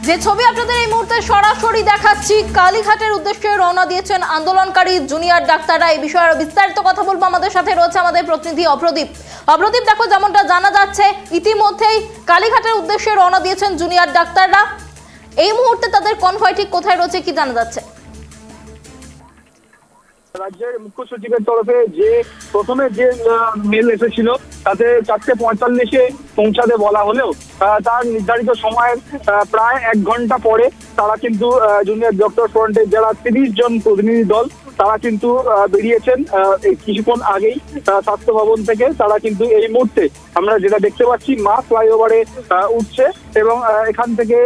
যে ছবি আপনাদের এই মুহূর্তে সরাসরি দেখাচ্ছি, কালীঘাটের উদ্দেশ্যে রওনা দিয়েছেন আন্দোলনকারী জুনিয়র ডাক্তাররা। এই বিষয়ে আরো বিস্তারিত কথা বলবো। আমাদের সাথে রয়েছে আমাদের প্রতিনিধি অপ্রদীপ। অপ্রদীপ, দেখো যেমনটা জানা যাচ্ছে ইতিমধ্যেই কালীঘাটের উদ্দেশ্যে রওনা দিয়েছেন জুনিয়র ডাক্তাররা। এই মুহূর্তে তাদের কনভয় ঠিক কোথায় রয়েছে, কি জানা যাচ্ছে? রাজ্যের মুখ্য সচিবের তরফে যে প্রথমে যে মেল এসেছিল তাতে 4:45-এ পৌঁছাতে বলা হলেও তার নির্ধারিত সময়ের প্রায় 1 ঘন্টা পরে তারা কিন্তু জুনিয়র ডক্টর ফ্রন্টের যারা 30 জন প্রতিনিধি দল তারা কিন্তু বেরিয়েছেন কিছুক্ষণ আগেই স্বাস্থ্য ভবন থেকে। তারা কিন্তু এই মুহূর্তে আমরা যেটা দেখতে পাচ্ছি মা ফ্লাইওভারে উঠছে এবং এখান থেকে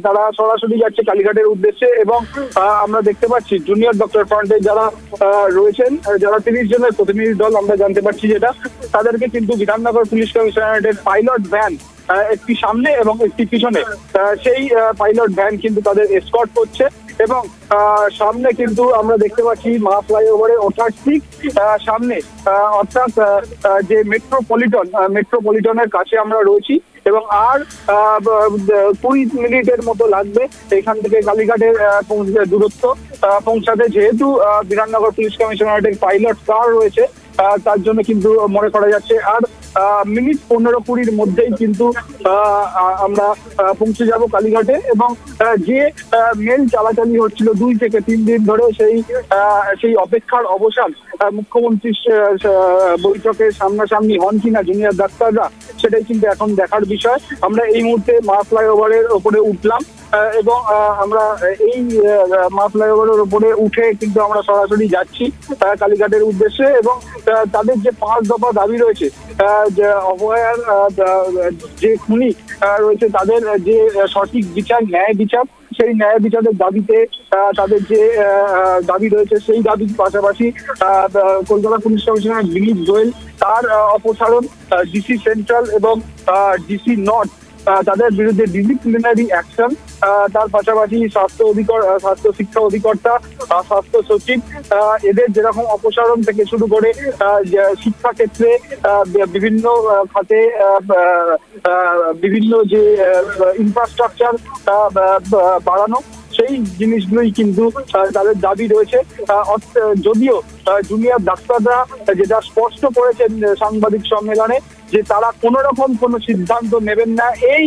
তারা সরাসরি যাচ্ছে কালীঘাটের উদ্দেশ্যে। এবং আমরা দেখতে পাচ্ছি জুনিয়র ডক্টর ফ্রন্টের যারা রয়েছেন, যারা 30 জনের প্রতিনিধি দল আমরা জানতে পারছি যেটা, তাদেরকে কিন্তু বিধাননগর পুলিশ কমিশনারেটের পাইলট ভ্যান একটি সামনে এবং একটি পিছনে, সেই পাইলট ভ্যান কিন্তু তাদের এসকর্ট করছে। এবং সামনে কিন্তু আমরা দেখতে পাচ্ছি মা ফ্লাইওভারে ওঠার ঠিক সামনে, অর্থাৎ যে মেট্রোপলিটনের কাছে আমরা রয়েছি এবং আর 20 মিনিটের মতো লাগবে এখান থেকে কালীঘাটের দূরত্ব পৌঁছাতে। যেহেতু বিধাননগর পুলিশ কমিশনারেটের পাইলট কার রয়েছে তার জন্য কিন্তু মনে করা যাচ্ছে আর মিনিট 15-20-র মধ্যেই কিন্তু আমরা পৌঁছে যাব কালীঘাটে। এবং যে মেল চালাচালি হচ্ছিল 2 থেকে 3 দিন ধরে, সেই অপেক্ষার অবসান, মুখ্যমন্ত্রীর বৈঠকের সামনাসামনি হন কিনা জুনিয়র ডাক্তাররা, সেটাই কিন্তু এখন দেখার বিষয়। আমরা এই মুহূর্তে মা ফ্লাইওভারের ওপরে উঠলাম এবং আমরা এই মা ফ্লাইওভারের উপরে উঠে কিন্তু আমরা সরাসরি যাচ্ছি কালীঘাটের উদ্দেশ্যে। এবং তাদের যে 5 দফা দাবি রয়েছে, যে অভয়ার যে খুনি রয়েছে তাদের যে সঠিক বিচার, ন্যায় বিচার, সেই ন্যায় বিচারের দাবিতে তাদের যে দাবি রয়েছে সেই দাবির পাশাপাশি কলকাতা পুলিশ কমিশনার দিলীপ গোয়েল তার অপসারণ, ডিসি সেন্ট্রাল এবং ডিসি নর্থ তাদের বিরুদ্ধে ডিসিপ্লিনারি অ্যাকশন, তার পাশাপাশি স্বাস্থ্য শিক্ষা অধিকর্তা, স্বাস্থ্য সচিব এদের যেরকম অপসারণ থেকে শুরু করে শিক্ষা ক্ষেত্রে বিভিন্ন খাতে বিভিন্ন যে ইনফ্রাস্ট্রাকচার বাড়ানো, সেই জিনিসগুলোই কিন্তু তাদের দাবি রয়েছে। যদিও জুনিয়র ডাক্তাররা যেটা স্পষ্ট করেছেন সাংবাদিক সম্মেলনে যে তারা কোন রকম কোনো সিদ্ধান্ত নেবেন না, এই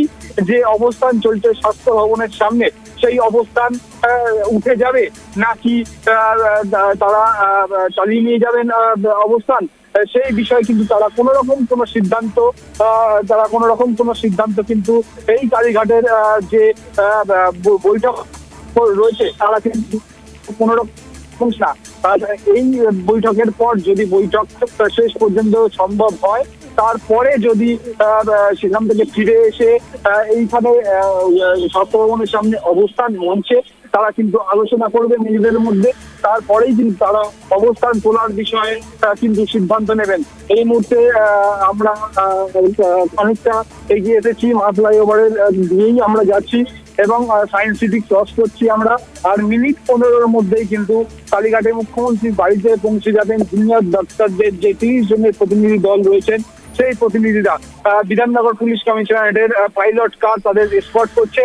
যে অবস্থান চলছে স্বাস্থ্য ভবনের সামনে সেই অবস্থান উঠে যাবে নাকি তারা চালিয়ে নিয়ে যাবেন অবস্থান, সেই বিষয়ে কিন্তু তারা কোন রকম কোনো সিদ্ধান্ত কিন্তু এই কালীঘাটের যে বৈঠক রয়েছে তারা কিন্তু কোন রকম না। এই বৈঠকের পর যদি বৈঠক শেষ পর্যন্ত সম্ভব হয়, তারপরে যদি সেখান থেকে ফিরে এসে এইখানে স্বাস্থ্য ভবনের সামনে অবস্থান মঞ্চে তারা কিন্তু আলোচনা করবে নিজেদের মধ্যে, তারপরেই কিন্তু তারা অবস্থান তোলার বিষয়ে কিন্তু সিদ্ধান্ত নেবেন। এই মুহূর্তে আমরা অনেকটা এগিয়ে এসেছি, মা ফ্লাইওভারের দিয়েই আমরা যাচ্ছি এবং সায়েন্স সিটি ক্রস করছি আমরা। আর মিনিট 15-র মধ্যেই কিন্তু কালীঘাটে মুখ্যমন্ত্রীর বাড়িতে পৌঁছে যাবেন জুনিয়র ডাক্তারদের যে 30 জনের প্রতিনিধি দল রয়েছেন, সেই প্রতিনিধিরা বিধাননগর পুলিশ কমিশনারেটের পাইলট কার তাদের এসকর্ট করছে।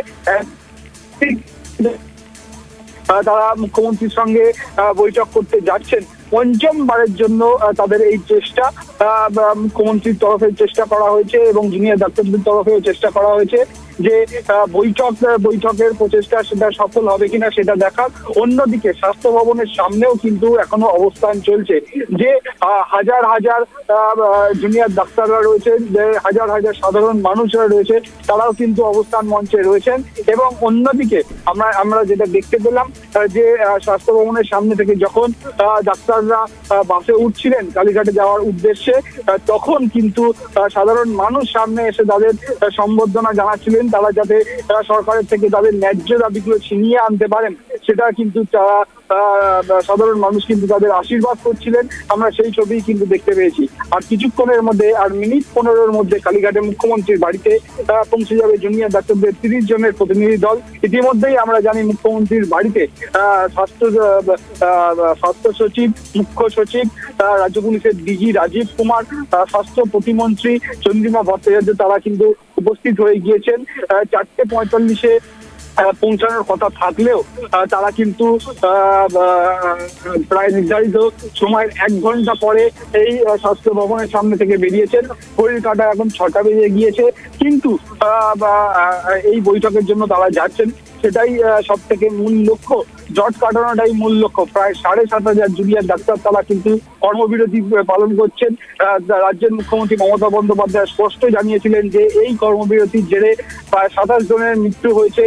তারা মুখ্যমন্ত্রীর সঙ্গে বৈঠক করতে যাচ্ছেন। 5মবারের জন্য তাদের এই চেষ্টা, মুখ্যমন্ত্রীর তরফে চেষ্টা করা হয়েছে এবং জুনিয়র ডাক্তারদের তরফেও চেষ্টা করা হয়েছে যে বৈঠকের প্রচেষ্টা সেটা সফল হবে কিনা সেটা দেখার। অন্যদিকে স্বাস্থ্য ভবনের সামনেও কিন্তু এখনো অবস্থান চলছে, যে হাজার হাজার জুনিয়র ডাক্তাররা রয়েছেন, হাজার হাজার সাধারণ মানুষরা রয়েছে, তারাও কিন্তু অবস্থান মঞ্চে রয়েছেন। এবং অন্যদিকে আমরা যেটা দেখতে পেলাম যে স্বাস্থ্য ভবনের সামনে থেকে যখন ডাক্তাররা বাসে উঠছিলেন কালীঘাটে যাওয়ার উদ্দেশ্যে, তখন কিন্তু সাধারণ মানুষ সামনে এসে তাদের সম্বর্ধনা জানাচ্ছিলেন, তারা যাতে সরকারের থেকে তাদের ন্যায্য দাবিগুলো ছিনিয়ে আনতে পারেন সেটা কিন্তু সাধারণ মানুষ কিন্তু তাদের আশীর্বাদ করছিলেন। আমরা সেই ছবি কিন্তু দেখতে পেয়েছি। আর কিছুক্ষণের মধ্যে, আর মিনিট 15-র মধ্যে কালীঘাটে মুখ্যমন্ত্রীর বাড়িতে পৌঁছে যাবে জুনিয়র ডাক্তারদের 30 জনের প্রতিনিধি দল। ইতিমধ্যেই আমরা জানি মুখ্যমন্ত্রীর বাড়িতে স্বাস্থ্য সচিব, মুখ্য সচিব, রাজ্য পুলিশের ডিজি রাজীব কুমার, স্বাস্থ্য প্রতিমন্ত্রী চন্দ্রিমা ভট্টাচার্য তারা কিন্তু উপস্থিত হয়ে গিয়েছেন। 4:45-এ পৌঁছানোর কথা থাকলেও তারা কিন্তু প্রায় নির্ধারিত সময়ের 1 ঘন্টা পরে এই স্বাস্থ্য ভবনের সামনে থেকে বেরিয়েছেন। ঘড়ির কাঁটা এখন 6টা বেজে গিয়েছে, কিন্তু এই বৈঠকের জন্য তারা যাচ্ছেন, সেটাই সব থেকে মূল লক্ষ্য। জট কাটানোটাই মূল লক্ষ্য। প্রায় 7,500 জুনিয়র ডাক্তার তারা কিন্তু কর্মবিরতি পালন করছেন। রাজ্যের মুখ্যমন্ত্রী মমতা বন্দ্যোপাধ্যায় স্পষ্ট জানিয়েছিলেন যে এই কর্মবিরতির জেরে প্রায় 27 জনের মৃত্যু হয়েছে,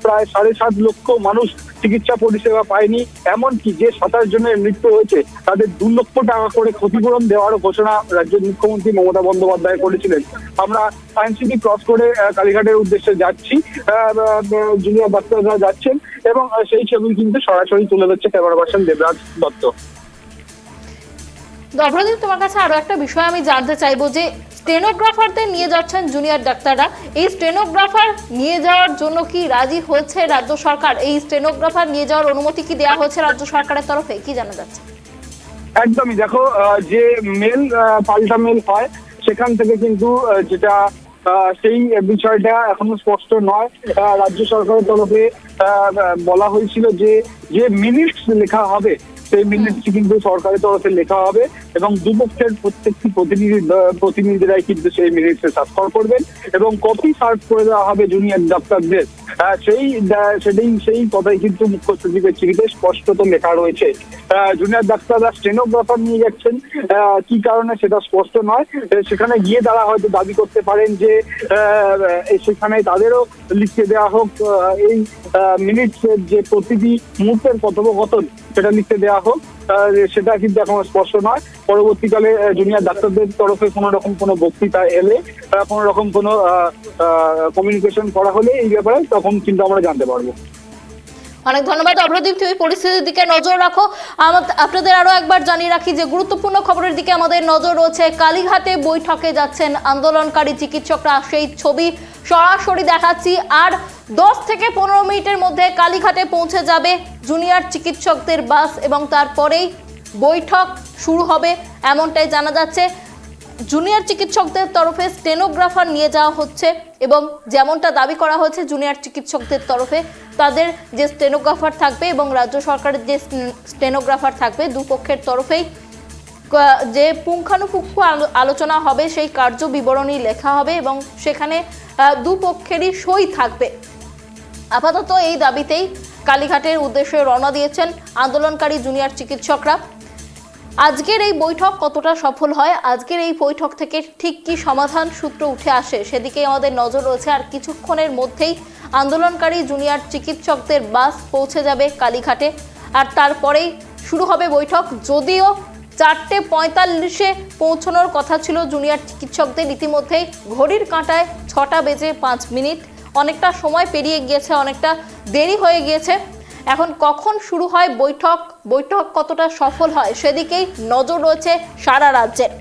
প্রায় 7.5 লক্ষ মানুষ চিকিৎসা পরিষেবা পায়নি। এমনকি যে 27 জনের মৃত্যু হয়েছে তাদের 2 লক্ষ টাকা করে ক্ষতিপূরণ দেওয়ারও ঘোষণা রাজ্যের মুখ্যমন্ত্রী মমতা বন্দ্যোপাধ্যায় করেছিলেন। আমরা সায়েন্স সিটি ক্রস করে কালীঘাটের উদ্দেশ্যে যাচ্ছি, জুনিয়র ডাক্তাররা যাচ্ছেন এবং সেই ছবি কিন্তু সরাসরি তুলে ধরছে ক্যামেরা পার্সন দেবরাজ দত্ত। অপরাধী, তোমার কাছে আরো একটা বিষয় আমি জানতে চাইবো যে স্টেনোগ্রাফারদের নিয়ে যাচ্ছেন জুনিয়র ডাক্তাররা, এই স্টেনোগ্রাফার নিয়ে যাওয়ার জন্য কি রাজি হয়েছে রাজ্য সরকার? এই স্টেনোগ্রাফার নিয়ে যাওয়ার অনুমতি কি দেওয়া হয়েছে রাজ্য সরকারের তরফে, কি জানা যাচ্ছে? একদমই, দেখো, যে মেল পাল্টা মেল হয় সেখান থেকে কিন্তু যেটা সেই বিষয়টা এখনো স্পষ্ট নয়। রাজ্য সরকারের তরফে বলা হয়েছিল যে মিনিটস লেখা হবে সেই মিনিটসটি কিন্তু সরকারের তরফে লেখা হবে এবং দুপক্ষের প্রত্যেকটি প্রতিনিধিরাই কিন্তু সেই মিনিটসে স্বাক্ষর করবেন এবং কপি সার্ভ করে দেওয়া হবে জুনিয়র ডাক্তারদের। সেই কথাই কিন্তু মুখ্য সচিবের চিঠিতে স্পষ্টত লেখা রয়েছে। জুনিয়র ডাক্তাররা স্টেনোগ্রাফার নিয়ে যাচ্ছেন, কি কারণে সেটা স্পষ্ট নয়। সেখানে গিয়ে তারা হয়তো দাবি করতে পারেন যে সেখানে তাদেরও লিখতে দেওয়া হোক এই মিনিটসের যে প্রতিটি মুহূর্তের কথোপকথন সেটা লিখতে দেওয়া হোক, সেটা কিন্তু এখনো স্পষ্ট নয়। পরবর্তীকালে জুনিয়র ডাক্তারদের তরফে কোনো রকম কোনো বক্তৃতা এলে, কোনো রকম কোনো কমিউনিকেশন করা হলে এই ব্যাপারে তখন কিন্তু আমরা জানতে পারবো। অনেক ধন্যবাদ অভ্রদীপ, তুমি পরিস্থিতির দিকে নজর রাখো। আপনাদের আরো একবার জানিয়ে রাখি যে গুরুত্বপূর্ণ খবরের দিকে আমাদের নজর রয়েছে। কালীঘাটে বৈঠকে যাচ্ছেন আন্দোলনকারী চিকিৎসকরা, সেই ছবি সরাসরি দেখাচ্ছি। আর 10 থেকে 15 মিনিটের মধ্যে কালীঘাটে পৌঁছে যাবে জুনিয়র চিকিৎসকদের বাস এবং তারপরেই বৈঠক শুরু হবে এমনটাই জানা যাচ্ছে। জুনিয়র চিকিৎসকদের তরফে স্টেনোগ্রাফার নিয়ে যাওয়া হচ্ছে এবং যেমনটা দাবি করা হয়েছে জুনিয়র চিকিৎসকদের তরফে তাদের যে স্টেনোগ্রাফার থাকবে এবং রাজ্য সরকারের যে স্টেনোগ্রাফার থাকবে, দুপক্ষের তরফেই যে পুঙ্খানুপুঙ্খ আলোচনা হবে সেই কার্য বিবরণী লেখা হবে এবং সেখানে দুপক্ষেরই সই থাকবে। আপাতত এই দাবিতেই কালীঘাটের উদ্দেশ্যে রওনা দিয়েছেন আন্দোলনকারী জুনিয়র চিকিৎসকরা। আজকের এই বৈঠক কতটা সফল হয়, আজকের এই বৈঠক থেকে ঠিক কি সমাধান সূত্র উঠে আসে সেদিকে আমাদের নজর রয়েছে। আর কিছুক্ষণের মধ্যেই আন্দোলনকারী জুনিয়র চিকিৎসকদের বাস পৌঁছে যাবে কালীঘাটে আর তারপরেই শুরু হবে বৈঠক। যদিও 4:45 পৌঁছানোর কথা ছিল জুনিয়র চিকিৎসকদের, ইতিমধ্যেই ঘড়ির কাঁটায় 6টা বেজে 5 মিনিট, অনেকটা সময় পেরিয়ে গিয়েছে, অনেকটা দেরি হয়ে গিয়েছে। এখন কখন শুরু হয় বৈঠক কতটা সফল হয় সেদিকেই নজর রয়েছে সারা রাজ্যের।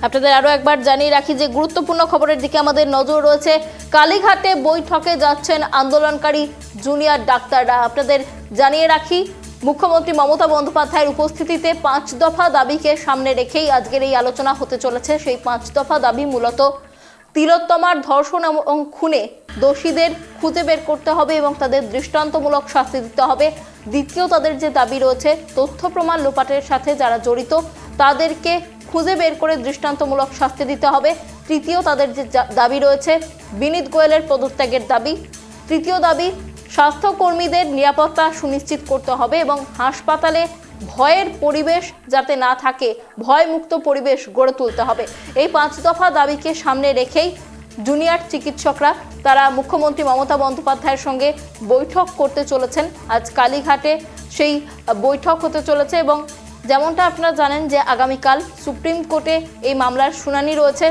আপনাদের আরো একবার জানিয়ে রাখি যে গুরুত্বপূর্ণ খবরের দিকে আমাদের নজর রয়েছে। কালীঘাটে বৈঠকে যাচ্ছেন আন্দোলনকারী জুনিয়র ডাক্তাররা। আপনাদের জানিয়ে রাখি মুখ্যমন্ত্রী মমতা বন্দ্যোপাধ্যায়ের উপস্থিতিতে 5 দফা দাবিকে সামনে রেখেই আজকের এই আলোচনা হতে চলেছে। সেই 5 দফা দাবি মূলত তিলোত্তমার ধর্ষণ এবং খুনে দোষীদের খুঁজে বের করতে হবে এবং তাদের দৃষ্টান্তমূলক শাস্তি দিতে হবে। দ্বিতীয় তাদের যে দাবি রয়েছে তথ্য প্রমাণ লোপাটের সাথে যারা জড়িত তাদেরকে খুঁজে বের করে দৃষ্টান্তমূলক শাস্তি দিতে হবে। তৃতীয় তাদের যে দাবি রয়েছে বিনীত গোয়েলের পদত্যাগের দাবি। তৃতীয় দাবি স্বাস্থ্যকর্মীদের নিরাপত্তা সুনিশ্চিত করতে হবে এবং হাসপাতালে ভয়ের পরিবেশ যাতে না থাকে, ভয়মুক্ত পরিবেশ গড়ে তুলতে হবে। এই 5 দফা দাবিকে সামনে রেখেই জুনিয়র চিকিৎসকরা তারা মুখ্যমন্ত্রী মমতা বন্দ্যোপাধ্যায়ের সঙ্গে বৈঠক করতে চলেছেন। আজ কালীঘাটে সেই বৈঠক হতে চলেছে এবং যেমনটা আপনারা জানেন যে আগামীকাল সুপ্রিম কোর্টে এই মামলার শুনানি রয়েছে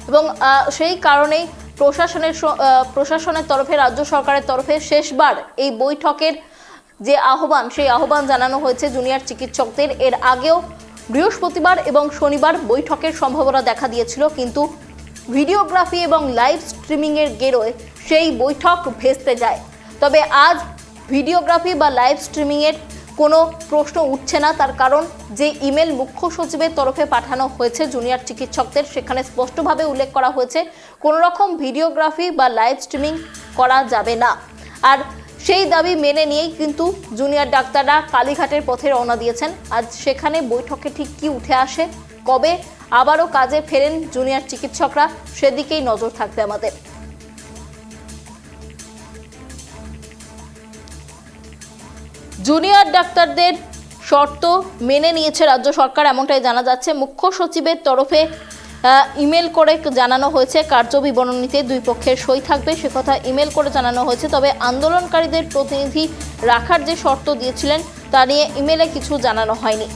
এবং সেই কারণেই প্রশাসনের তরফে, রাজ্য সরকারের তরফে শেষবার এই বৈঠকের যে আহ্বান, সেই আহ্বান জানানো হয়েছে জুনিয়র চিকিৎসকদের। এর আগেও বৃহস্পতিবার এবং শনিবার বৈঠকের সম্ভাবনা দেখা দিয়েছিল, কিন্তু ভিডিওগ্রাফি এবং লাইভ স্ট্রিমিংয়ের গেরোয় সেই বৈঠক ভেস্তে যায়। তবে আজ ভিডিওগ্রাফি বা লাইভ স্ট্রিমিংয়ের কোনো প্রশ্ন উঠছে না। তার কারণ যে ইমেল মুখ্য সচিবের তরফে পাঠানো হয়েছে জুনিয়র চিকিৎসকদের, সেখানে স্পষ্টভাবে উল্লেখ করা হয়েছে কোনো রকম ভিডিওগ্রাফি বা লাইভ স্ট্রিমিং করা যাবে না। আর সেই দাবি মেনে নিয়েই কিন্তু জুনিয়র ডাক্তাররা কালীঘাটের পথে রওনা দিয়েছেন। আজ সেখানে বৈঠকে ঠিক কি উঠে আসে, কবে আবারও কাজে ফেরেন জুনিয়র চিকিৎসকরা, সেদিকেই নজর থাকবে আমাদের। জুনিয়র ডাক্তারদের শর্ত মেনে নিয়েছে রাজ্য সরকার, এমনটাই জানা যাচ্ছে। মুখ্য সচিবের তরফে ইমেল করে জানানো হয়েছে, কার্য বিবরণীতে দুই পক্ষের সই থাকবে সে কথা ইমেল করে জানানো হয়েছে। তবে আন্দোলনকারীদের প্রতিনিধি রাখার যে শর্ত দিয়েছিলেন তা নিয়ে ইমেলে কিছু জানানো হয়নি।